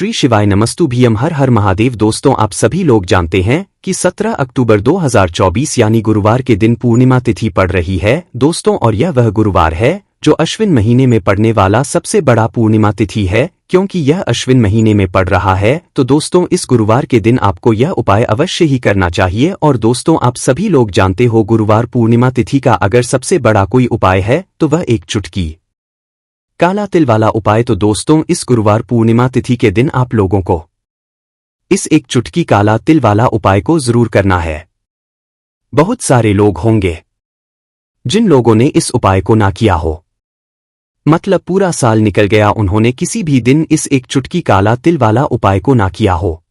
श्री शिवाय नमस्तुभ्यम हर हर महादेव। दोस्तों, आप सभी लोग जानते हैं कि 17 अक्टूबर 2024 यानी गुरुवार के दिन पूर्णिमा तिथि पड़ रही है दोस्तों, और यह वह गुरुवार है जो अश्विन महीने में पड़ने वाला सबसे बड़ा पूर्णिमा तिथि है। क्योंकि यह अश्विन महीने में पड़ रहा है तो दोस्तों इस गुरुवार के दिन आपको यह उपाय अवश्य ही करना चाहिए। और दोस्तों, आप सभी लोग जानते हो गुरुवार पूर्णिमा तिथि का अगर सबसे बड़ा कोई उपाय है तो वह एक चुटकी काला तिल वाला उपाय। तो दोस्तों, इस गुरुवार पूर्णिमा तिथि के दिन आप लोगों को इस एक चुटकी काला तिल वाला उपाय को जरूर करना है। बहुत सारे लोग होंगे जिन लोगों ने इस उपाय को ना किया हो, मतलब पूरा साल निकल गया, उन्होंने किसी भी दिन इस एक चुटकी काला तिल वाला उपाय को ना किया हो।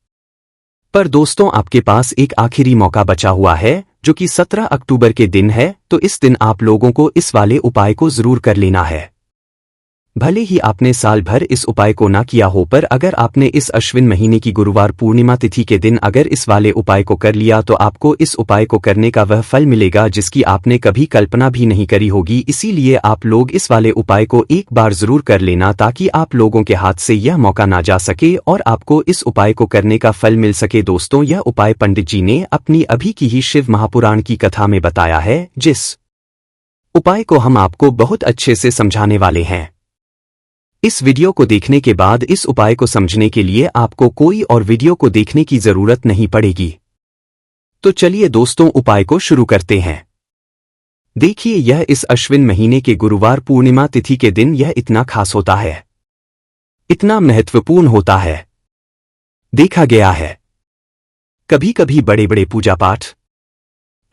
पर दोस्तों, आपके पास एक आखिरी मौका बचा हुआ है जो कि 17 अक्टूबर के दिन है। तो इस दिन आप लोगों को इस वाले उपाय को जरूर कर लेना है। भले ही आपने साल भर इस उपाय को ना किया हो, पर अगर आपने इस अश्विन महीने की गुरुवार पूर्णिमा तिथि के दिन अगर इस वाले उपाय को कर लिया तो आपको इस उपाय को करने का वह फल मिलेगा जिसकी आपने कभी कल्पना भी नहीं करी होगी। इसीलिए आप लोग इस वाले उपाय को एक बार जरूर कर लेना ताकि आप लोगों के हाथ से यह मौका ना जा सके और आपको इस उपाय को करने का फल मिल सके। दोस्तों, यह उपाय पंडित जी ने अपनी अभी की ही शिव महापुराण की कथा में बताया है, जिस उपाय को हम आपको बहुत अच्छे से समझाने वाले हैं। इस वीडियो को देखने के बाद इस उपाय को समझने के लिए आपको कोई और वीडियो को देखने की जरूरत नहीं पड़ेगी। तो चलिए दोस्तों, उपाय को शुरू करते हैं। देखिए, यह इस अश्विन महीने के गुरुवार पूर्णिमा तिथि के दिन यह इतना खास होता है, इतना महत्वपूर्ण होता है। देखा गया है कभी कभी बड़े बड़े पूजा पाठ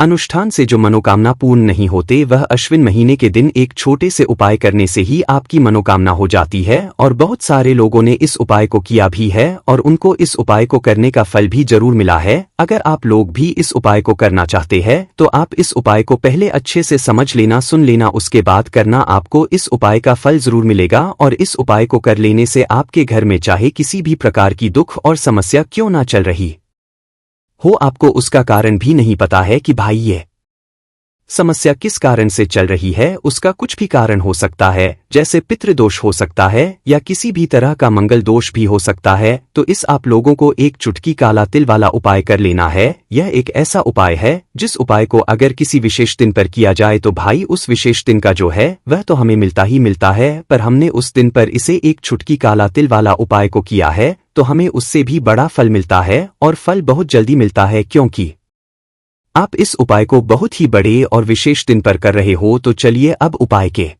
अनुष्ठान से जो मनोकामना पूर्ण नहीं होते, वह अश्विन महीने के दिन एक छोटे से उपाय करने से ही आपकी मनोकामना हो जाती है। और बहुत सारे लोगों ने इस उपाय को किया भी है और उनको इस उपाय को करने का फल भी जरूर मिला है। अगर आप लोग भी इस उपाय को करना चाहते हैं तो आप इस उपाय को पहले अच्छे से समझ लेना, सुन लेना, उसके बाद करना। आपको इस उपाय का फल जरूर मिलेगा और इस उपाय को कर लेने से आपके घर में चाहे किसी भी प्रकार की दुख और समस्या क्यों ना चल रही हो, आपको उसका कारण भी नहीं पता है कि भाई ये समस्या किस कारण से चल रही है। उसका कुछ भी कारण हो सकता है, जैसे पितृदोष हो सकता है या किसी भी तरह का मंगल दोष भी हो सकता है। तो इस आप लोगों को एक चुटकी काला तिल वाला उपाय कर लेना है। यह एक ऐसा उपाय है जिस उपाय को अगर किसी विशेष दिन पर किया जाए तो भाई उस विशेष दिन का जो है वह तो हमें मिलता ही मिलता है, पर हमने उस दिन पर इसे एक चुटकी काला तिल वाला उपाय को किया है तो हमें उससे भी बड़ा फल मिलता है और फल बहुत जल्दी मिलता है, क्योंकि आप इस उपाय को बहुत ही बड़े और विशेष दिन पर कर रहे हो। तो चलिए अब उपाय के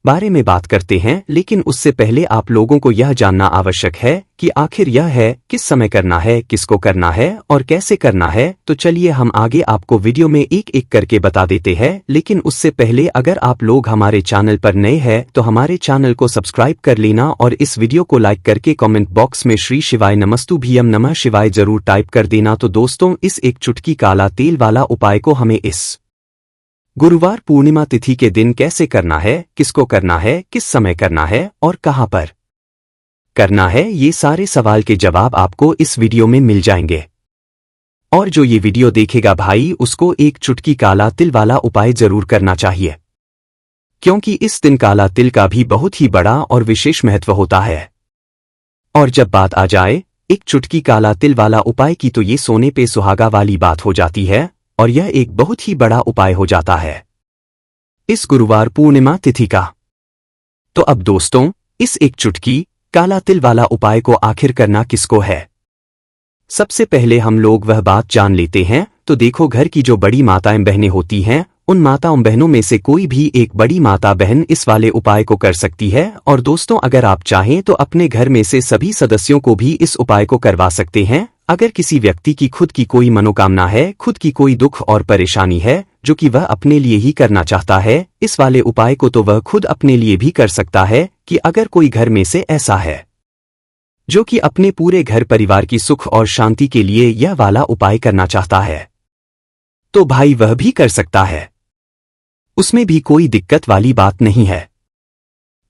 बारे में बात करते हैं, लेकिन उससे पहले आप लोगों को यह जानना आवश्यक है कि आखिर यह है किस समय करना है, किसको करना है और कैसे करना है। तो चलिए हम आगे आपको वीडियो में एक एक करके बता देते हैं। लेकिन उससे पहले अगर आप लोग हमारे चैनल पर नए हैं तो हमारे चैनल को सब्सक्राइब कर लेना और इस वीडियो को लाइक करके कमेंट बॉक्स में श्री शिवाय नमस्तुभ्यम नमः शिवाय जरूर टाइप कर देना। तो दोस्तों, इस एक चुटकी काला तेल वाला उपाय को हमें इस गुरुवार पूर्णिमा तिथि के दिन कैसे करना है, किसको करना है, किस समय करना है और कहां पर करना है, ये सारे सवाल के जवाब आपको इस वीडियो में मिल जाएंगे। और जो ये वीडियो देखेगा भाई, उसको एक चुटकी काला तिल वाला उपाय जरूर करना चाहिए, क्योंकि इस दिन काला तिल का भी बहुत ही बड़ा और विशेष महत्व होता है। और जब बात आ जाए एक चुटकी काला तिल वाला उपाय की, तो ये सोने पे सुहागा वाली बात हो जाती है और यह एक बहुत ही बड़ा उपाय हो जाता है इस गुरुवार पूर्णिमा तिथि का। तो अब दोस्तों, इस एक चुटकी काला तिल वाला उपाय को आखिर करना किसको है, सबसे पहले हम लोग वह बात जान लेते हैं। तो देखो, घर की जो बड़ी माताएं बहनें होती हैं, उन माताओं बहनों में से कोई भी एक बड़ी माता बहन इस वाले उपाय को कर सकती है। और दोस्तों, अगर आप चाहें तो अपने घर में से सभी सदस्यों को भी इस उपाय को करवा सकते हैं। अगर किसी व्यक्ति की खुद की कोई मनोकामना है, खुद की कोई दुख और परेशानी है जो कि वह अपने लिए ही करना चाहता है इस वाले उपाय को, तो वह खुद अपने लिए भी कर सकता है। कि अगर कोई घर में से ऐसा है जो कि अपने पूरे घर परिवार की सुख और शांति के लिए यह वाला उपाय करना चाहता है, तो भाई वह भी कर सकता है, उसमें भी कोई दिक्कत वाली बात नहीं है।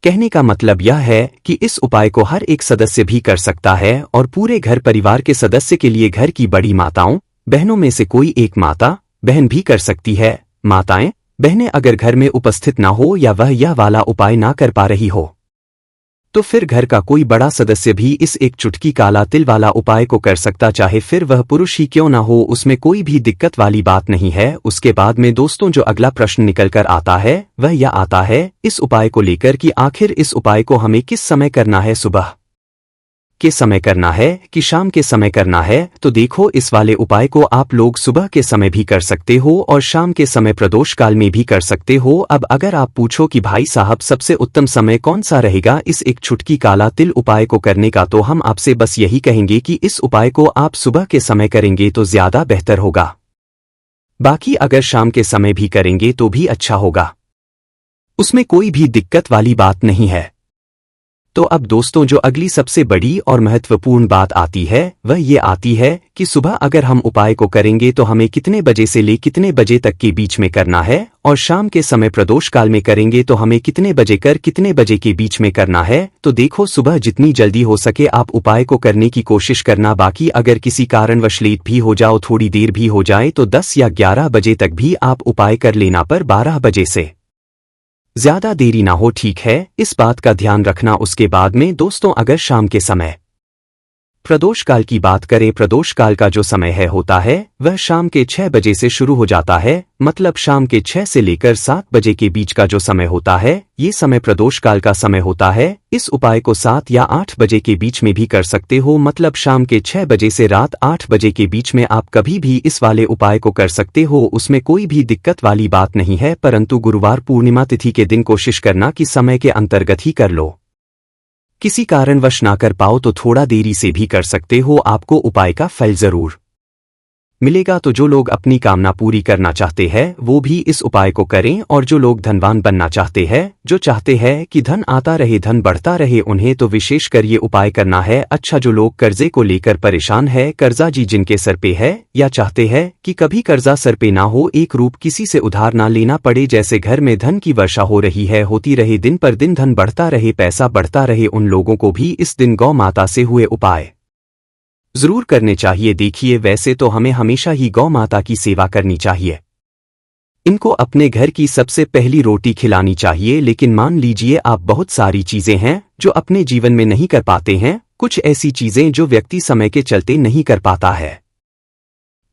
कहने का मतलब यह है कि इस उपाय को हर एक सदस्य भी कर सकता है और पूरे घर परिवार के सदस्य के लिए घर की बड़ी माताओं बहनों में से कोई एक माता बहन भी कर सकती है। माताएं बहनें अगर घर में उपस्थित ना हो या वह यह वाला उपाय ना कर पा रही हो, तो फिर घर का कोई बड़ा सदस्य भी इस एक चुटकी काला तिल वाला उपाय को कर सकता, चाहे फिर वह पुरुष ही क्यों ना हो, उसमें कोई भी दिक्कत वाली बात नहीं है। उसके बाद में दोस्तों जो अगला प्रश्न निकल कर आता है वह यह आता है इस उपाय को लेकर कि आखिर इस उपाय को हमें किस समय करना है, सुबह के समय करना है कि शाम के समय करना है। तो देखो, इस वाले उपाय को आप लोग सुबह के समय भी कर सकते हो और शाम के समय प्रदोष काल में भी कर सकते हो। अब अगर आप पूछो कि भाई साहब सबसे उत्तम समय कौन सा रहेगा इस एक चुटकी काला तिल उपाय को करने का, तो हम आपसे बस यही कहेंगे कि इस उपाय को आप सुबह के समय करेंगे तो ज्यादा बेहतर होगा। बाकी अगर शाम के समय भी करेंगे तो भी अच्छा होगा, उसमें कोई भी दिक्कत वाली बात नहीं है। तो अब दोस्तों जो अगली सबसे बड़ी और महत्वपूर्ण बात आती है वह ये आती है कि सुबह अगर हम उपाय को करेंगे तो हमें कितने बजे से ले कितने बजे तक के बीच में करना है, और शाम के समय प्रदोष काल में करेंगे तो हमें कितने बजे कर कितने बजे के बीच में करना है। तो देखो, सुबह जितनी जल्दी हो सके आप उपाय को करने की कोशिश करना। बाकी अगर किसी कारणवश लेट भी हो जाओ, थोड़ी देर भी हो जाए, तो 10 या 11 बजे तक भी आप उपाय कर लेना, पर 12 बजे से ज्यादा देरी ना हो, ठीक है, इस बात का ध्यान रखना। उसके बाद में दोस्तों अगर शाम के समय प्रदोष काल की बात करें, प्रदोष काल का जो समय होता है वह शाम के 6 बजे से शुरू हो जाता है, मतलब शाम के 6 से लेकर 7 बजे के बीच का जो समय होता है ये समय प्रदोष काल का समय होता है। इस उपाय को 7 या 8 बजे के बीच में भी कर सकते हो, मतलब शाम के 6 बजे से रात 8 बजे के बीच में आप कभी भी इस वाले उपाय को कर सकते हो, उसमें कोई भी दिक्कत वाली बात नहीं है। परंतु गुरुवार पूर्णिमा तिथि के दिन कोशिश करना कि समय के अंतर्गत ही कर लो, किसी कारणवश ना कर पाओ तो थोड़ा देरी से भी कर सकते हो, आपको उपाय का फल जरूर मिलेगा। तो जो लोग अपनी कामना पूरी करना चाहते हैं वो भी इस उपाय को करें, और जो लोग धनवान बनना चाहते हैं, जो चाहते हैं कि धन आता रहे, धन बढ़ता रहे, उन्हें तो विशेष कर ये उपाय करना है। अच्छा, जो लोग कर्जे को लेकर परेशान है, कर्जा जी जिनके सर पे है, या चाहते हैं कि कभी कर्जा सर पे ना हो, एक रूप किसी से उधार ना लेना पड़े, जैसे घर में धन की वर्षा हो रही है, होती रहे, दिन पर दिन धन बढ़ता रहे, पैसा बढ़ता रहे, उन लोगों को भी इस दिन गौ माता से हुए उपाय जरूर करने चाहिए। देखिए, वैसे तो हमें हमेशा ही गौ माता की सेवा करनी चाहिए, इनको अपने घर की सबसे पहली रोटी खिलानी चाहिए। लेकिन मान लीजिए आप बहुत सारी चीजें हैं जो अपने जीवन में नहीं कर पाते हैं, कुछ ऐसी चीजें जो व्यक्ति समय के चलते नहीं कर पाता है।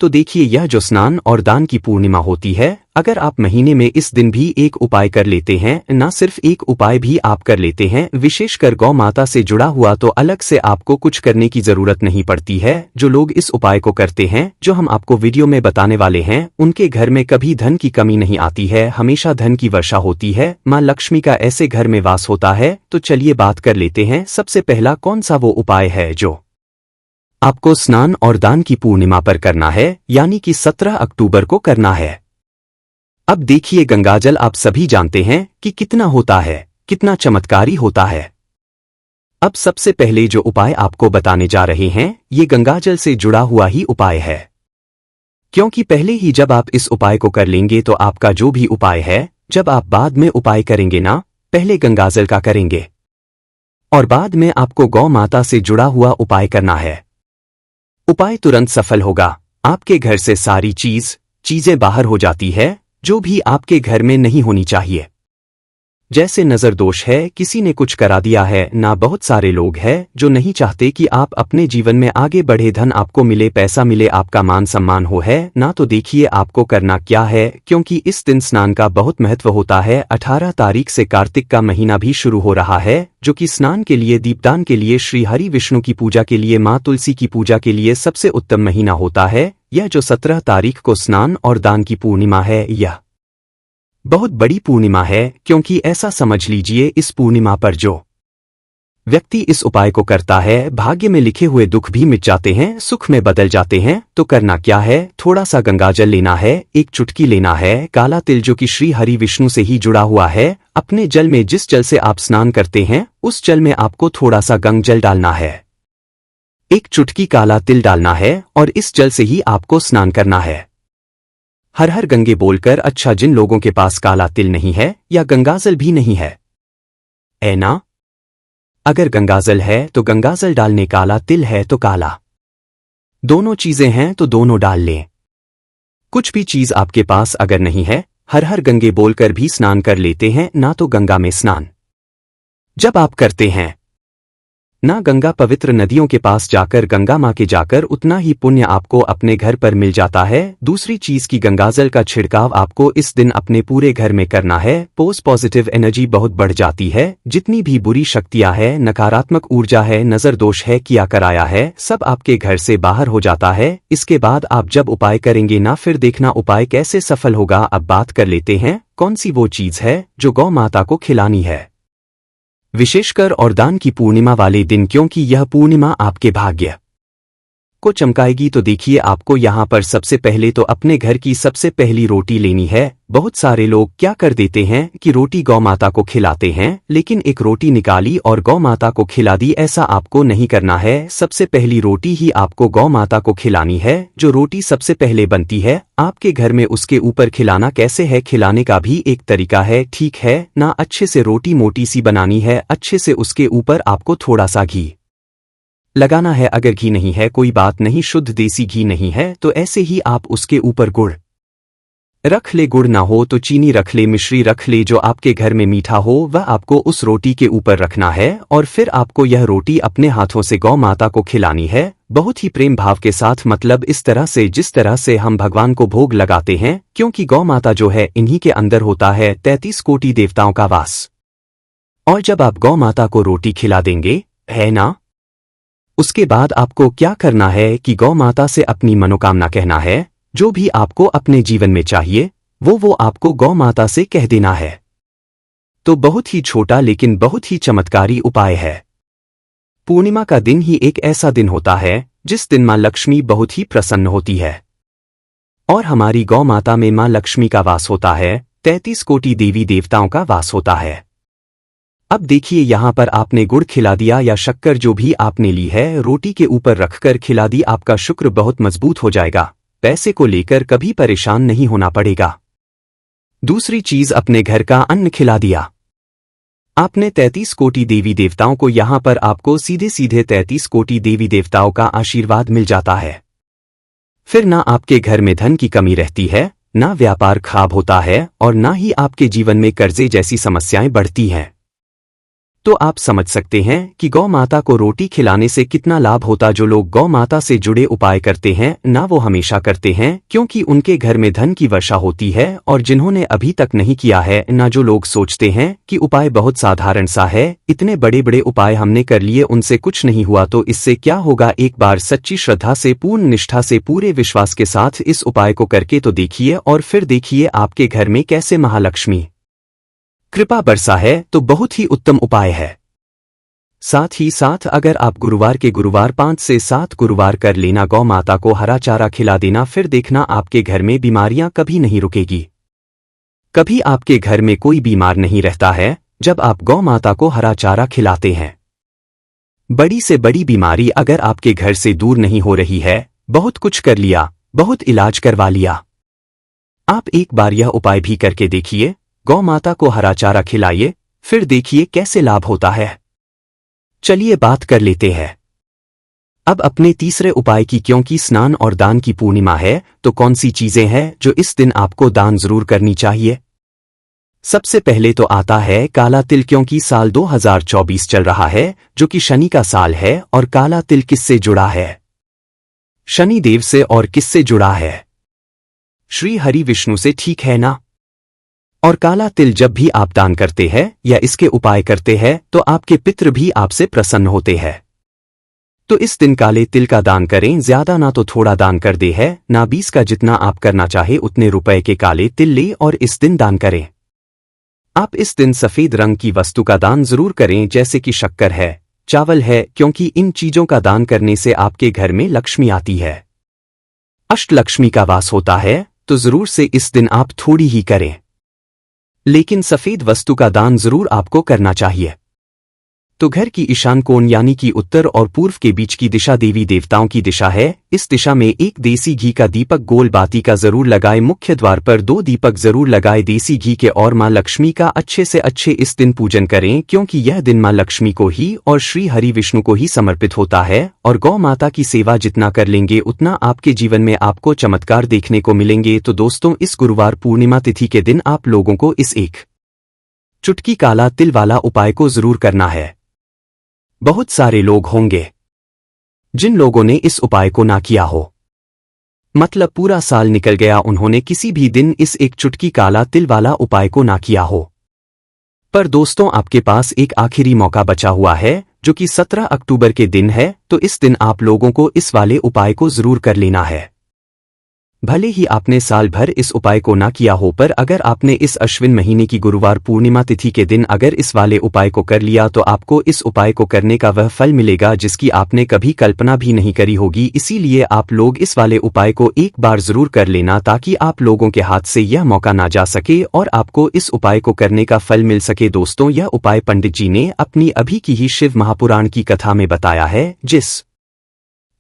तो देखिए, यह जो स्नान और दान की पूर्णिमा होती है, अगर आप महीने में इस दिन भी एक उपाय कर लेते हैं, ना सिर्फ एक उपाय भी आप कर लेते हैं, विशेषकर गौ माता से जुड़ा हुआ, तो अलग से आपको कुछ करने की जरूरत नहीं पड़ती है। जो लोग इस उपाय को करते हैं, जो हम आपको वीडियो में बताने वाले हैं, उनके घर में कभी धन की कमी नहीं आती है, हमेशा धन की वर्षा होती है, माँ लक्ष्मी का ऐसे घर में वास होता है। तो चलिए बात कर लेते हैं, सबसे पहला कौन सा वो उपाय है जो आपको स्नान और दान की पूर्णिमा पर करना है, यानी कि 17 अक्टूबर को करना है। अब देखिए, गंगाजल आप सभी जानते हैं कि कितना होता है, कितना चमत्कारी होता है। अब सबसे पहले जो उपाय आपको बताने जा रहे हैं ये गंगाजल से जुड़ा हुआ ही उपाय है, क्योंकि पहले ही जब आप इस उपाय को कर लेंगे तो आपका जो भी उपाय है, जब आप बाद में उपाय करेंगे ना, पहले गंगाजल का करेंगे और बाद में आपको गौ माता से जुड़ा हुआ उपाय करना है। उपाय तुरंत सफल होगा, आपके घर से सारी चीजें बाहर हो जाती है जो भी आपके घर में नहीं होनी चाहिए, जैसे नजर दोष है, किसी ने कुछ करा दिया है ना, बहुत सारे लोग हैं जो नहीं चाहते कि आप अपने जीवन में आगे बढ़े, धन आपको मिले, पैसा मिले, आपका मान सम्मान हो है ना। तो देखिए आपको करना क्या है, क्योंकि इस दिन स्नान का बहुत महत्व होता है। 18 तारीख से कार्तिक का महीना भी शुरू हो रहा है, जो कि स्नान के लिए, दीपदान के लिए, श्री हरि विष्णु की पूजा के लिए, माँ तुलसी की पूजा के लिए सबसे उत्तम महीना होता है। यह जो 17 तारीख को स्नान और दान की पूर्णिमा है, यह बहुत बड़ी पूर्णिमा है, क्योंकि ऐसा समझ लीजिए इस पूर्णिमा पर जो व्यक्ति इस उपाय को करता है, भाग्य में लिखे हुए दुख भी मिट जाते हैं, सुख में बदल जाते हैं। तो करना क्या है, थोड़ा सा गंगाजल लेना है, एक चुटकी लेना है, काला तिल जो कि श्री हरि विष्णु से ही जुड़ा हुआ है, अपने जल में, जिस जल से आप स्नान करते हैं उस जल में आपको थोड़ा सा गंगजल डालना है, एक चुटकी काला तिल डालना है, और इस जल से ही आपको स्नान करना है। हर हर गंगे बोलकर। अच्छा, जिन लोगों के पास काला तिल नहीं है या गंगाजल भी नहीं है, ना, अगर गंगाजल है तो गंगाजल डालने, काला तिल है तो काला, दोनों चीजें हैं तो दोनों डाल लें। कुछ भी चीज आपके पास अगर नहीं है, हर हर गंगे बोलकर भी स्नान कर लेते हैं, ना तो गंगा में स्नान जब आप करते हैं ना गंगा पवित्र नदियों के पास जाकर गंगा माँ के जाकर उतना ही पुण्य आपको अपने घर पर मिल जाता है। दूसरी चीज की गंगाजल का छिड़काव आपको इस दिन अपने पूरे घर में करना है। पॉजिटिव एनर्जी बहुत बढ़ जाती है। जितनी भी बुरी शक्तियां है, नकारात्मक ऊर्जा है, नजर दोष है, किया कराया है, सब आपके घर से बाहर हो जाता है। इसके बाद आप जब उपाय करेंगे ना, फिर देखना उपाय कैसे सफल होगा। अब बात कर लेते हैं कौन सी वो चीज है जो गौ माता को खिलानी है, विशेषकर और दान की पूर्णिमा वाले दिन, क्योंकि यह पूर्णिमा आपके भाग्य को चमकाएगी। तो देखिए, आपको यहाँ पर सबसे पहले तो अपने घर की सबसे पहली रोटी लेनी है। बहुत सारे लोग क्या कर देते हैं कि रोटी गौ माता को खिलाते हैं, लेकिन एक रोटी निकाली और गौ माता को खिला दी, ऐसा आपको नहीं करना है। सबसे पहली रोटी ही आपको गौ माता को खिलानी है। जो रोटी सबसे पहले बनती है आपके घर में, उसके ऊपर खिलाना कैसे है, खिलाने का भी एक तरीका है, ठीक है ना। अच्छे से रोटी मोटी सी बनानी है, अच्छे से उसके ऊपर आपको थोड़ा सा घी लगाना है। अगर घी नहीं है कोई बात नहीं, शुद्ध देसी घी नहीं है तो ऐसे ही आप उसके ऊपर गुड़ रख ले, गुड़ ना हो तो चीनी रख ले, मिश्री रख ले, जो आपके घर में मीठा हो वह आपको उस रोटी के ऊपर रखना है। और फिर आपको यह रोटी अपने हाथों से गौ माता को खिलानी है, बहुत ही प्रेम भाव के साथ, मतलब इस तरह से जिस तरह से हम भगवान को भोग लगाते हैं, क्योंकि गौ माता जो है इन्हीं के अंदर होता है 33 कोटि देवताओं का वास। और जब आप गौ माता को रोटी खिला देंगे, है ना, उसके बाद आपको क्या करना है कि गौ माता से अपनी मनोकामना कहना है। जो भी आपको अपने जीवन में चाहिए वो आपको गौ माता से कह देना है। तो बहुत ही छोटा लेकिन बहुत ही चमत्कारी उपाय है। पूर्णिमा का दिन ही एक ऐसा दिन होता है जिस दिन मां लक्ष्मी बहुत ही प्रसन्न होती है और हमारी गौ माता में मां लक्ष्मी का वास होता है, 33 कोटि देवी देवताओं का वास होता है। अब देखिए, यहां पर आपने गुड़ खिला दिया या शक्कर जो भी आपने ली है, रोटी के ऊपर रखकर खिला दी, आपका शुक्र बहुत मजबूत हो जाएगा। पैसे को लेकर कभी परेशान नहीं होना पड़ेगा। दूसरी चीज, अपने घर का अन्न खिला दिया आपने 33 कोटि देवी देवताओं को। यहां पर आपको सीधे सीधे 33 कोटि देवी देवताओं का आशीर्वाद मिल जाता है। फिर ना आपके घर में धन की कमी रहती है, ना व्यापार खराब होता है और ना ही आपके जीवन में कर्जे जैसी समस्याएं बढ़ती हैं। तो आप समझ सकते हैं कि गौ माता को रोटी खिलाने से कितना लाभ होता। जो लोग गौ माता से जुड़े उपाय करते हैं ना, वो हमेशा करते हैं, क्योंकि उनके घर में धन की वर्षा होती है। और जिन्होंने अभी तक नहीं किया है ना, जो लोग सोचते हैं कि उपाय बहुत साधारण सा है, इतने बड़े बड़े उपाय हमने कर लिए उनसे कुछ नहीं हुआ, तो इससे क्या होगा, एक बार सच्ची श्रद्धा से, पूर्ण निष्ठा से, पूरे विश्वास के साथ इस उपाय को करके तो देखिए, और फिर देखिए आपके घर में कैसे महालक्ष्मी कृपा बरसा है। तो बहुत ही उत्तम उपाय है। साथ ही साथ अगर आप गुरुवार के गुरुवार 5 से 7 गुरुवार कर लेना, गौ माता को हरा चारा खिला देना, फिर देखना आपके घर में बीमारियां कभी नहीं रुकेगी। कभी आपके घर में कोई बीमार नहीं रहता है जब आप गौ माता को हरा चारा खिलाते हैं। बड़ी से बड़ी बीमारी अगर आपके घर से दूर नहीं हो रही है, बहुत कुछ कर लिया, बहुत इलाज करवा लिया, आप एक बार यह उपाय भी करके देखिए, गौ माता को हरा चारा खिलाइए, फिर देखिए कैसे लाभ होता है। चलिए बात कर लेते हैं अब अपने तीसरे उपाय की, क्योंकि स्नान और दान की पूर्णिमा है, तो कौन सी चीजें हैं जो इस दिन आपको दान जरूर करनी चाहिए। सबसे पहले तो आता है काला तिल, क्योंकि साल 2024 चल रहा है जो कि शनि का साल है। और काला तिल किससे जुड़ा है, शनि देव से। और किससे जुड़ा है, श्री हरि विष्णु से, ठीक है ना। और काला तिल जब भी आप दान करते हैं या इसके उपाय करते हैं तो आपके पितृ भी आपसे प्रसन्न होते हैं। तो इस दिन काले तिल का दान करें, ज्यादा ना तो थोड़ा दान कर दे है ना 20 का, जितना आप करना चाहे उतने रुपए के काले तिल ले और इस दिन दान करें। आप इस दिन सफेद रंग की वस्तु का दान जरूर करें, जैसे कि शक्कर है, चावल है, क्योंकि इन चीजों का दान करने से आपके घर में लक्ष्मी आती है, अष्टलक्ष्मी का वास होता है। तो जरूर से इस दिन आप थोड़ी ही करें, लेकिन सफेद वस्तु का दान जरूर आपको करना चाहिए। तो घर की ईशान कोण यानी कि उत्तर और पूर्व के बीच की दिशा देवी देवताओं की दिशा है। इस दिशा में एक देसी घी का दीपक गोल बाती का जरूर लगाए, मुख्य द्वार पर 2 दीपक जरूर लगाए देसी घी के, और मां लक्ष्मी का अच्छे से अच्छे इस दिन पूजन करें, क्योंकि यह दिन मां लक्ष्मी को ही और श्री हरि विष्णु को ही समर्पित होता है। और गौ माता की सेवा जितना कर लेंगे उतना आपके जीवन में आपको चमत्कार देखने को मिलेंगे। तो दोस्तों, इस गुरुवार पूर्णिमा तिथि के दिन आप लोगों को इस एक चुटकी काला तिल वाला उपाय को जरूर करना है। बहुत सारे लोग होंगे जिन लोगों ने इस उपाय को ना किया हो। मतलब पूरा साल निकल गया, उन्होंने किसी भी दिन इस एक चुटकी काला तिल वाला उपाय को ना किया हो। पर दोस्तों, आपके पास एक आखिरी मौका बचा हुआ है, जो कि 17 अक्टूबर के दिन है। तो इस दिन आप लोगों को इस वाले उपाय को जरूर कर लेना है। भले ही आपने साल भर इस उपाय को ना किया हो, पर अगर आपने इस अश्विन महीने की गुरुवार पूर्णिमा तिथि के दिन अगर इस वाले उपाय को कर लिया, तो आपको इस उपाय को करने का वह फल मिलेगा जिसकी आपने कभी कल्पना भी नहीं करी होगी। इसीलिए आप लोग इस वाले उपाय को एक बार जरूर कर लेना, ताकि आप लोगों के हाथ से यह मौका ना जा सके और आपको इस उपाय को करने का फल मिल सके। दोस्तों, यह उपाय पंडित जी ने अपनी अभी की ही शिव महापुराण की कथा में बताया है, जिस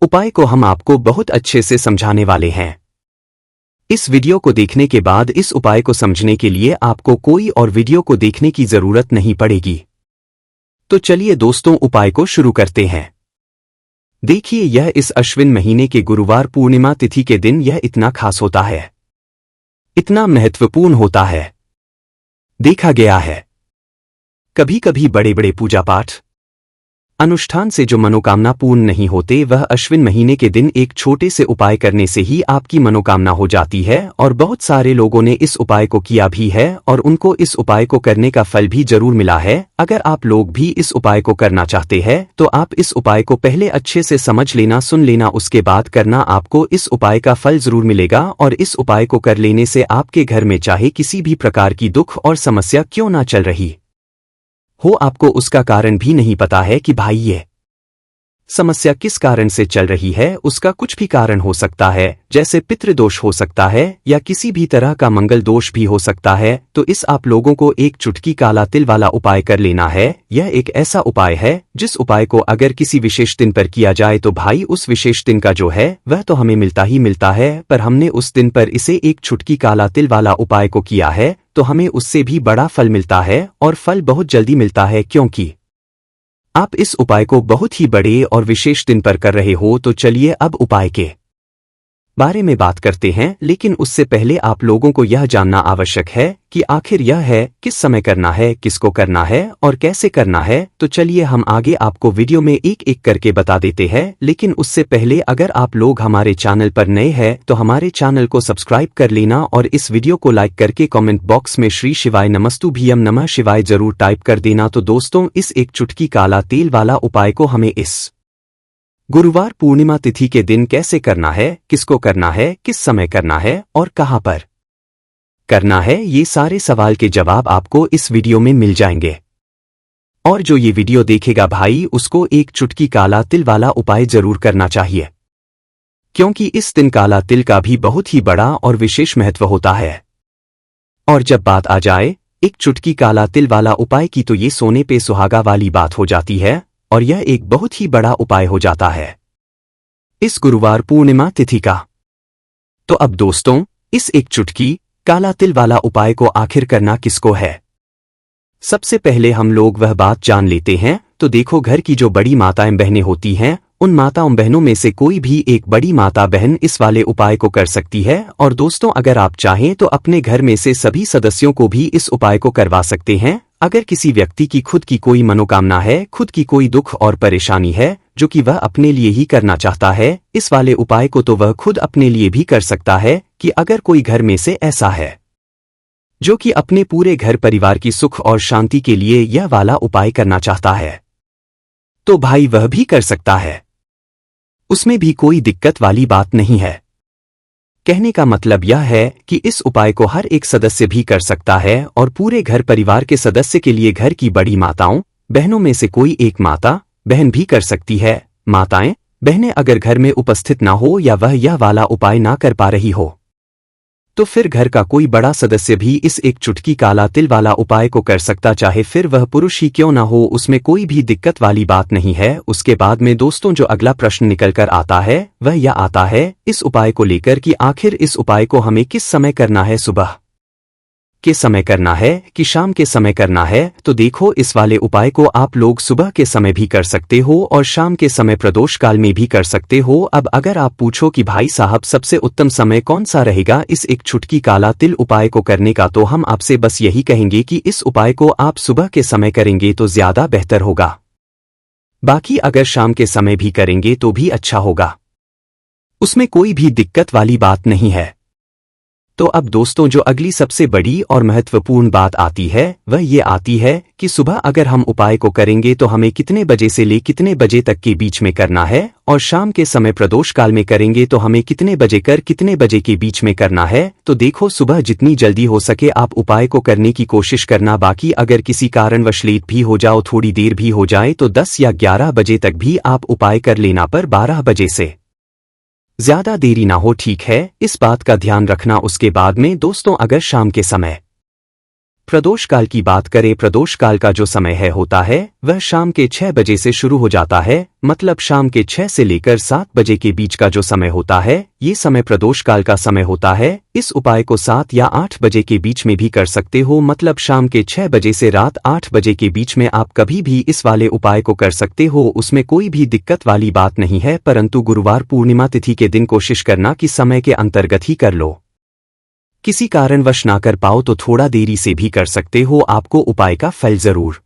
उपाय को हम आपको बहुत अच्छे से समझाने वाले हैं। इस वीडियो को देखने के बाद इस उपाय को समझने के लिए आपको कोई और वीडियो को देखने की जरूरत नहीं पड़ेगी। तो चलिए दोस्तों, उपाय को शुरू करते हैं। देखिए, यह इस अश्विन महीने के गुरुवार पूर्णिमा तिथि के दिन यह इतना खास होता है, इतना महत्वपूर्ण होता है। देखा गया है कभी कभी बड़े बड़े पूजा पाठ अनुष्ठान से जो मनोकामना पूर्ण नहीं होते, वह अश्विन महीने के दिन एक छोटे से उपाय करने से ही आपकी मनोकामना हो जाती है। और बहुत सारे लोगों ने इस उपाय को किया भी है और उनको इस उपाय को करने का फल भी जरूर मिला है। अगर आप लोग भी इस उपाय को करना चाहते हैं, तो आप इस उपाय को पहले अच्छे से समझ लेना, सुन लेना, उसके बाद करना। आपको इस उपाय का फल जरूर मिलेगा और इस उपाय को कर लेने से आपके घर में चाहे किसी भी प्रकार की दुख और समस्या क्यों ना चल रही हो, आपको उसका कारण भी नहीं पता है कि भाई ये समस्या किस कारण से चल रही है। उसका कुछ भी कारण हो सकता है, जैसे पितृदोष हो सकता है या किसी भी तरह का मंगल दोष भी हो सकता है। तो इस आप लोगों को एक चुटकी काला तिल वाला उपाय कर लेना है। यह एक ऐसा उपाय है जिस उपाय को अगर किसी विशेष दिन पर किया जाए, तो भाई उस विशेष दिन का जो है वह तो हमें मिलता ही मिलता है। पर हमने उस दिन पर इसे एक चुटकी काला तिल वाला उपाय को किया है, तो हमें उससे भी बड़ा फल मिलता है और फल बहुत जल्दी मिलता है, क्योंकि आप इस उपाय को बहुत ही बड़े और विशेष दिन पर कर रहे हो। तो चलिए अब उपाय के बारे में बात करते हैं, लेकिन उससे पहले आप लोगों को यह जानना आवश्यक है कि आखिर यह है किस समय करना है, किसको करना है और कैसे करना है। तो चलिए हम आगे आपको वीडियो में एक एक करके बता देते हैं। लेकिन उससे पहले अगर आप लोग हमारे चैनल पर नए हैं, तो हमारे चैनल को सब्सक्राइब कर लेना और इस वीडियो को लाइक करके कमेंट बॉक्स में श्री शिवाय नमस्तुभ्यम नमः शिवाय जरूर टाइप कर देना। तो दोस्तों, इस एक चुटकी काला तेल वाला उपाय को हमें इस गुरुवार पूर्णिमा तिथि के दिन कैसे करना है, किसको करना है, किस समय करना है और कहां पर करना है, ये सारे सवाल के जवाब आपको इस वीडियो में मिल जाएंगे। और जो ये वीडियो देखेगा भाई, उसको एक चुटकी काला तिल वाला उपाय जरूर करना चाहिए, क्योंकि इस दिन काला तिल का भी बहुत ही बड़ा और विशेष महत्व होता है। और जब बात आ जाए एक चुटकी काला तिल वाला उपाय की, तो ये सोने पे सुहागा वाली बात हो जाती है और यह एक बहुत ही बड़ा उपाय हो जाता है इस गुरुवार पूर्णिमा तिथि का। तो अब दोस्तों, इस एक चुटकी काला तिल वाला उपाय को आखिर करना किसको है, सबसे पहले हम लोग वह बात जान लेते हैं। तो देखो, घर की जो बड़ी माताएं बहनें होती हैं, उन माताओं बहनों में से कोई भी एक बड़ी माता बहन इस वाले उपाय को कर सकती है। और दोस्तों, अगर आप चाहें तो अपने घर में से सभी सदस्यों को भी इस उपाय को करवा सकते हैं। अगर किसी व्यक्ति की खुद की कोई मनोकामना है, खुद की कोई दुख और परेशानी है जो कि वह अपने लिए ही करना चाहता है इस वाले उपाय को, तो वह खुद अपने लिए भी कर सकता है। कि अगर कोई घर में से ऐसा है जो कि अपने पूरे घर परिवार की सुख और शांति के लिए यह वाला उपाय करना चाहता है, तो भाई वह भी कर सकता है, उसमें भी कोई दिक्कत वाली बात नहीं है। कहने का मतलब यह है कि इस उपाय को हर एक सदस्य भी कर सकता है और पूरे घर परिवार के सदस्य के लिए घर की बड़ी माताओं बहनों में से कोई एक माता बहन भी कर सकती है। माताएं बहनें अगर घर में उपस्थित ना हो या वह यह वाला उपाय ना कर पा रही हो, तो फिर घर का कोई बड़ा सदस्य भी इस एक चुटकी काला तिल वाला उपाय को कर सकता, चाहे फिर वह पुरुष ही क्यों ना हो, उसमें कोई भी दिक्कत वाली बात नहीं है। उसके बाद में दोस्तों, जो अगला प्रश्न निकल कर आता है वह यह आता है इस उपाय को लेकर कि आखिर इस उपाय को हमें किस समय करना है, सुबह के समय करना है कि शाम के समय करना है। तो देखो, इस वाले उपाय को आप लोग सुबह के समय भी कर सकते हो और शाम के समय प्रदोष काल में भी कर सकते हो। अब अगर आप पूछो कि भाई साहब सबसे उत्तम समय कौन सा रहेगा इस एक चुटकी काला तिल उपाय को करने का, तो हम आपसे बस यही कहेंगे कि इस उपाय को आप सुबह के समय करेंगे तो ज्यादा बेहतर होगा। बाकी अगर शाम के समय भी करेंगे तो भी अच्छा होगा, उसमें कोई भी दिक्कत वाली बात नहीं है। तो अब दोस्तों जो अगली सबसे बड़ी और महत्वपूर्ण बात आती है वह ये आती है कि सुबह अगर हम उपाय को करेंगे तो हमें कितने बजे से ले कितने बजे तक के बीच में करना है, और शाम के समय प्रदोष काल में करेंगे तो हमें कितने बजे कर कितने बजे के बीच में करना है। तो देखो, सुबह जितनी जल्दी हो सके आप उपाय को करने की कोशिश करना। बाकी अगर किसी कारणवश लेट भी हो जाओ, थोड़ी देर भी हो जाए, तो 10 या 11 बजे तक भी आप उपाय कर लेना, पर 12 बजे से ज्यादा देरी ना हो, ठीक है? इस बात का ध्यान रखना। उसके बाद में दोस्तों अगर शाम के समय प्रदोष काल की बात करें, प्रदोष काल का जो समय होता है वह शाम के 6 बजे से शुरू हो जाता है, मतलब शाम के 6 से लेकर 7 बजे के बीच का जो समय होता है ये समय प्रदोष काल का समय होता है। इस उपाय को 7 या 8 बजे के बीच में भी कर सकते हो, मतलब शाम के 6 बजे से रात 8 बजे के बीच में आप कभी भी इस वाले उपाय को कर सकते हो, उसमें कोई भी दिक्कत वाली बात नहीं है। परंतु गुरुवार पूर्णिमा तिथि के दिन कोशिश करना कि समय के अंतर्गत ही कर लो। किसी कारणवश ना कर पाओ तो थोड़ा देरी से भी कर सकते हो, आपको उपाय का फल जरूर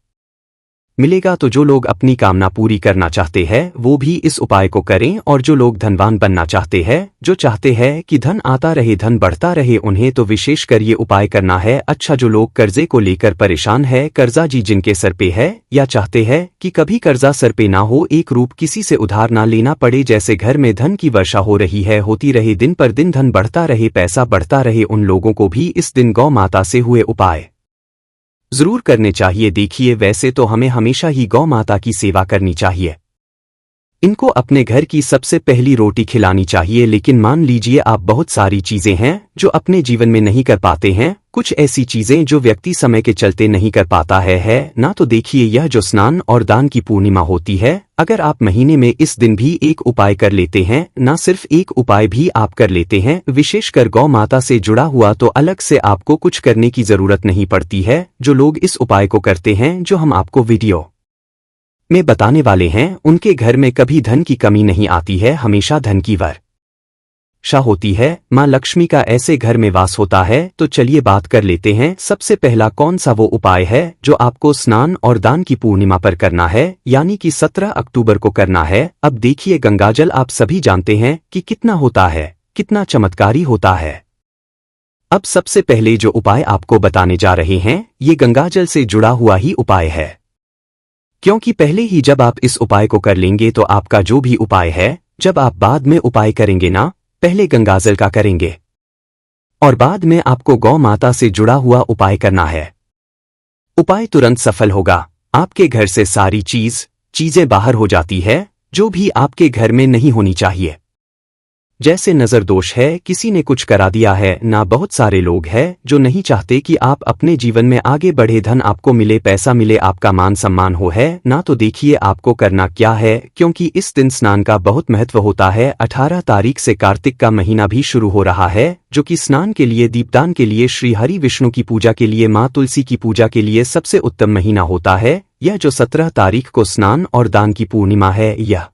मिलेगा। तो जो लोग अपनी कामना पूरी करना चाहते हैं वो भी इस उपाय को करें, और जो लोग धनवान बनना चाहते हैं, जो चाहते हैं कि धन आता रहे, धन बढ़ता रहे, उन्हें तो विशेष कर ये उपाय करना है। अच्छा, जो लोग कर्जे को लेकर परेशान है, कर्जा जी जिनके सर पे है, या चाहते हैं कि कभी कर्जा सर पे ना हो, एक रूप किसी से उधार ना लेना पड़े, जैसे घर में धन की वर्षा हो रही है, होती रहे, दिन पर दिन धन बढ़ता रहे, पैसा बढ़ता रहे, उन लोगों को भी इस दिन गौ माता से हुए उपाय जरूर करने चाहिए। देखिए, वैसे तो हमें हमेशा ही गौ माता की सेवा करनी चाहिए, इनको अपने घर की सबसे पहली रोटी खिलानी चाहिए। लेकिन मान लीजिए आप बहुत सारी चीजें हैं जो अपने जीवन में नहीं कर पाते हैं, कुछ ऐसी चीजें जो व्यक्ति समय के चलते नहीं कर पाता है ना। तो देखिए, यह जो स्नान और दान की पूर्णिमा होती है, अगर आप महीने में इस दिन भी एक उपाय कर लेते हैं, ना सिर्फ एक उपाय भी आप कर लेते हैं, विशेषकर गौ माता से जुड़ा हुआ, तो अलग से आपको कुछ करने की जरूरत नहीं पड़ती है। जो लोग इस उपाय को करते हैं, जो हम आपको वीडियो में बताने वाले हैं, उनके घर में कभी धन की कमी नहीं आती है, हमेशा धन की वर्षा होती है, मां लक्ष्मी का ऐसे घर में वास होता है। तो चलिए बात कर लेते हैं, सबसे पहला कौन सा वो उपाय है जो आपको स्नान और दान की पूर्णिमा पर करना है, यानी कि 17 अक्टूबर को करना है। अब देखिए, गंगाजल आप सभी जानते हैं कि कितना होता है, कितना चमत्कारी होता है। अब सबसे पहले जो उपाय आपको बताने जा रहे हैं, ये गंगाजल से जुड़ा हुआ ही उपाय है, क्योंकि पहले ही जब आप इस उपाय को कर लेंगे तो आपका जो भी उपाय है, जब आप बाद में उपाय करेंगे ना, पहले गंगाजल का करेंगे और बाद में आपको गौ माता से जुड़ा हुआ उपाय करना है। उपाय तुरंत सफल होगा, आपके घर से सारी चीजें बाहर हो जाती है जो भी आपके घर में नहीं होनी चाहिए, जैसे नजर दोष है, किसी ने कुछ करा दिया है ना। बहुत सारे लोग हैं जो नहीं चाहते कि आप अपने जीवन में आगे बढ़े, धन आपको मिले, पैसा मिले, आपका मान सम्मान हो है ना। तो देखिए आपको करना क्या है, क्योंकि इस दिन स्नान का बहुत महत्व होता है। 18 तारीख से कार्तिक का महीना भी शुरू हो रहा है, जो कि स्नान के लिए, दीपदान के लिए, श्री हरि विष्णु की पूजा के लिए, माँ तुलसी की पूजा के लिए सबसे उत्तम महीना होता है। यह जो 17 तारीख को स्नान और दान की पूर्णिमा है, यह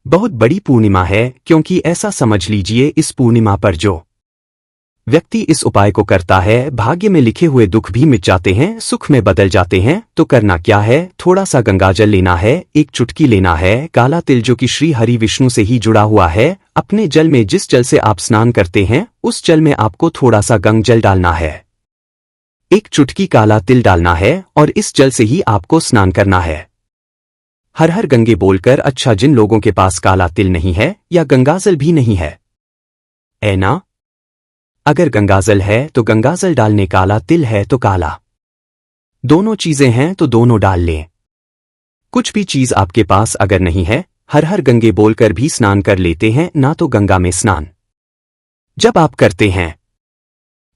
बहुत बड़ी पूर्णिमा है, क्योंकि ऐसा समझ लीजिए, इस पूर्णिमा पर जो व्यक्ति इस उपाय को करता है, भाग्य में लिखे हुए दुख भी मिट जाते हैं, सुख में बदल जाते हैं। तो करना क्या है, थोड़ा सा गंगाजल लेना है, एक चुटकी लेना है, काला तिल जो कि श्री हरि विष्णु से ही जुड़ा हुआ है, अपने जल में, जिस जल से आप स्नान करते हैं, उस जल में आपको थोड़ा सा गंगजल डालना है, एक चुटकी काला तिल डालना है, और इस जल से ही आपको स्नान करना है। हर हर गंगे बोलकर। अच्छा, जिन लोगों के पास काला तिल नहीं है या गंगाजल भी नहीं है, ना, अगर गंगाजल है तो गंगाजल डालने, काला तिल है तो काला, दोनों चीजें हैं तो दोनों डाल लें। कुछ भी चीज आपके पास अगर नहीं है, हर हर गंगे बोलकर भी स्नान कर लेते हैं ना। तो गंगा में स्नान जब आप करते हैं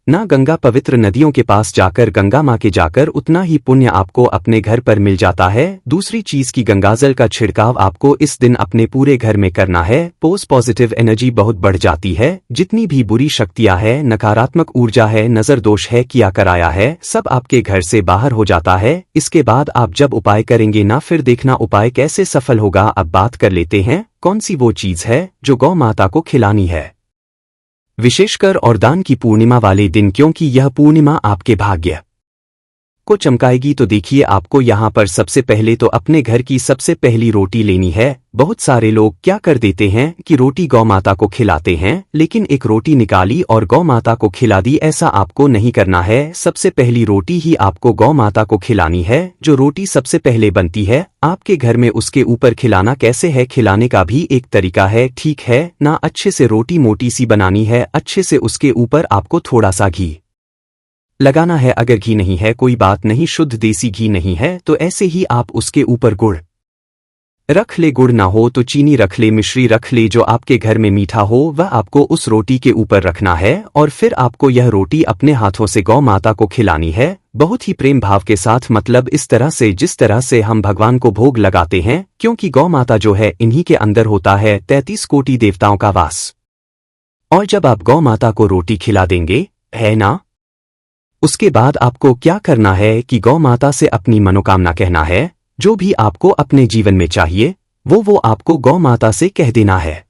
ना, गंगा पवित्र नदियों के पास जाकर, गंगा माँ के जाकर, उतना ही पुण्य आपको अपने घर पर मिल जाता है। दूसरी चीज की गंगाजल का छिड़काव आपको इस दिन अपने पूरे घर में करना है। पॉजिटिव एनर्जी बहुत बढ़ जाती है, जितनी भी बुरी शक्तियां है, नकारात्मक ऊर्जा है, नजर दोष है, किया कराया है, सब आपके घर से बाहर हो जाता है। इसके बाद आप जब उपाय करेंगे ना, फिर देखना उपाय कैसे सफल होगा। अब बात कर लेते हैं कौन सी वो चीज है जो गौ माता को खिलानी है, विशेषकर और दान की पूर्णिमा वाले दिन, क्योंकि यह पूर्णिमा आपके भाग्य आपको चमकाएगी। तो देखिए, आपको यहाँ पर सबसे पहले तो अपने घर की सबसे पहली रोटी लेनी है। बहुत सारे लोग क्या कर देते हैं कि रोटी गौ माता को खिलाते हैं, लेकिन एक रोटी निकाली और गौ माता को खिला दी। ऐसा आपको नहीं करना है। सबसे पहली रोटी ही आपको गौ माता को खिलानी है। जो रोटी सबसे पहले बनती है आपके घर में, उसके ऊपर खिलाना कैसे है, खिलाने का भी एक तरीका है, ठीक है ना। अच्छे से रोटी मोटी सी बनानी है। अच्छे से उसके ऊपर आपको थोड़ा सा घी लगाना है। अगर घी नहीं है कोई बात नहीं, शुद्ध देसी घी नहीं है तो ऐसे ही आप उसके ऊपर गुड़ रख ले। गुड़ ना हो तो चीनी रख ले, मिश्री रख ले, जो आपके घर में मीठा हो वह आपको उस रोटी के ऊपर रखना है। और फिर आपको यह रोटी अपने हाथों से गौ माता को खिलानी है, बहुत ही प्रेम भाव के साथ। मतलब इस तरह से जिस तरह से हम भगवान को भोग लगाते हैं, क्योंकि गौ माता जो है इन्हीं के अंदर होता है 33 कोटि देवताओं का वास। और जब आप गौ माता को रोटी खिला देंगे, है ना, उसके बाद आपको क्या करना है कि गौ माता से अपनी मनोकामना कहना है। जो भी आपको अपने जीवन में चाहिए वो आपको गौ माता से कह देना है।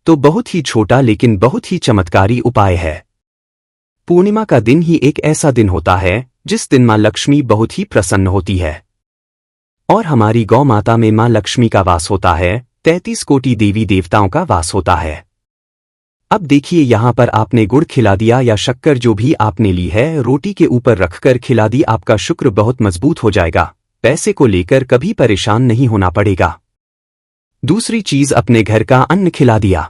तो बहुत ही छोटा लेकिन बहुत ही चमत्कारी उपाय है। पूर्णिमा का दिन ही एक ऐसा दिन होता है जिस दिन मां लक्ष्मी बहुत ही प्रसन्न होती है और हमारी गौ माता में मां लक्ष्मी का वास होता है, 33 कोटि देवी देवताओं का वास होता है। अब देखिए, यहां पर आपने गुड़ खिला दिया या शक्कर जो भी आपने ली है, रोटी के ऊपर रखकर खिला दी। आपका शुक्र बहुत मजबूत हो जाएगा। पैसे को लेकर कभी परेशान नहीं होना पड़ेगा। दूसरी चीज, अपने घर का अन्न खिला दिया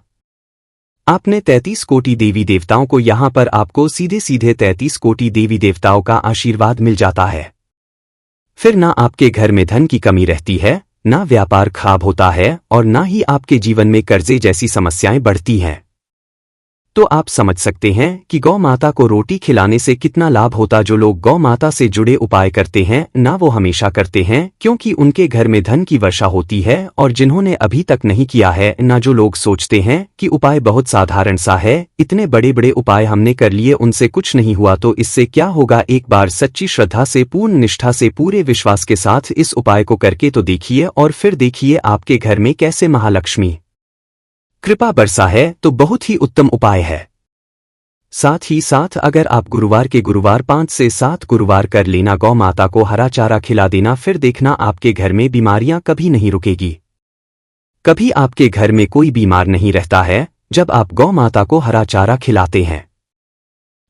आपने 33 कोटि देवी देवताओं को। यहां पर आपको सीधे सीधे 33 कोटि देवी देवताओं का आशीर्वाद मिल जाता है। फिर ना आपके घर में धन की कमी रहती है, ना व्यापार खराब होता है और ना ही आपके जीवन में कर्जे जैसी समस्याएं बढ़ती हैं। तो आप समझ सकते हैं कि गौ माता को रोटी खिलाने से कितना लाभ होता। जो लोग गौ माता से जुड़े उपाय करते हैं ना, वो हमेशा करते हैं क्योंकि उनके घर में धन की वर्षा होती है। और जिन्होंने अभी तक नहीं किया है ना, जो लोग सोचते हैं कि उपाय बहुत साधारण सा है, इतने बड़े बड़े उपाय हमने कर लिए उनसे कुछ नहीं हुआ, तो इससे क्या होगा। एक बार सच्ची श्रद्धा से, पूर्ण निष्ठा से, पूरे विश्वास के साथ इस उपाय को करके तो देखिए और फिर देखिए आपके घर में कैसे महालक्ष्मी कृपा बरसा है। तो बहुत ही उत्तम उपाय है। साथ ही साथ अगर आप गुरुवार के गुरुवार 5 से 7 गुरुवार कर लेना, गौ माता को हरा चारा खिला देना, फिर देखना आपके घर में बीमारियां कभी नहीं रुकेगी। कभी आपके घर में कोई बीमार नहीं रहता है जब आप गौ माता को हरा चारा खिलाते हैं।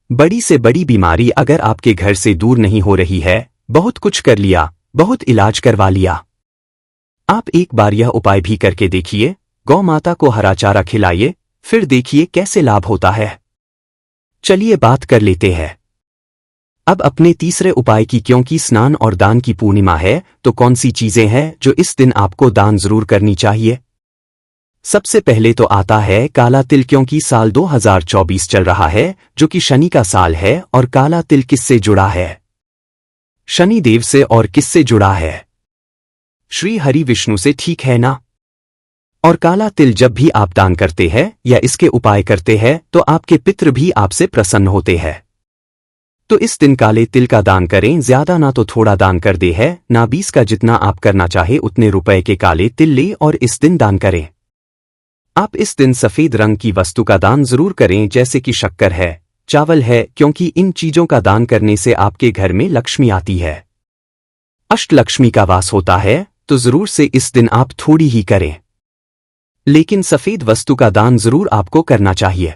बड़ी से बड़ी बीमारी अगर आपके घर से दूर नहीं हो रही है, बहुत कुछ कर लिया, बहुत इलाज करवा लिया, आप एक बार यह उपाय भी करके देखिए। गौ माता को हरा चारा खिलाइए, फिर देखिए कैसे लाभ होता है। चलिए बात कर लेते हैं अब अपने तीसरे उपाय की। क्योंकि स्नान और दान की पूर्णिमा है, तो कौन सी चीजें हैं जो इस दिन आपको दान जरूर करनी चाहिए। सबसे पहले तो आता है काला तिल। क्योंकि साल 2024 चल रहा है जो कि शनि का साल है। और काला तिल किससे जुड़ा है? शनि देव से। और किससे जुड़ा है? श्री हरि विष्णु से, ठीक है ना। और काला तिल जब भी आप दान करते हैं या इसके उपाय करते हैं तो आपके पितृ भी आपसे प्रसन्न होते हैं। तो इस दिन काले तिल का दान करें। ज्यादा ना तो थोड़ा दान कर दे है ना 20 का, जितना आप करना चाहे उतने रुपए के काले तिल ले और इस दिन दान करें। आप इस दिन सफेद रंग की वस्तु का दान जरूर करें, जैसे कि शक्कर है, चावल है, क्योंकि इन चीजों का दान करने से आपके घर में लक्ष्मी आती है, अष्टलक्ष्मी का वास होता है। तो जरूर से इस दिन आप थोड़ी ही करें, लेकिन सफेद वस्तु का दान जरूर आपको करना चाहिए।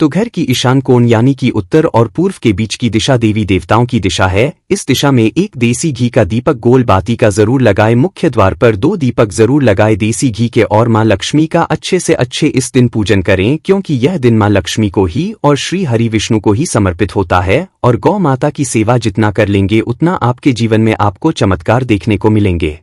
तो घर की ईशान कोण यानी कि उत्तर और पूर्व के बीच की दिशा देवी देवताओं की दिशा है। इस दिशा में एक देसी घी का दीपक गोल बाती का जरूर लगाए। मुख्य द्वार पर 2 दीपक जरूर लगाए देसी घी के। और मां लक्ष्मी का अच्छे से अच्छे इस दिन पूजन करें, क्योंकि यह दिन मां लक्ष्मी को ही और श्री हरि विष्णु को ही समर्पित होता है। और गौ माता की सेवा जितना कर लेंगे उतना आपके जीवन में आपको चमत्कार देखने को मिलेंगे।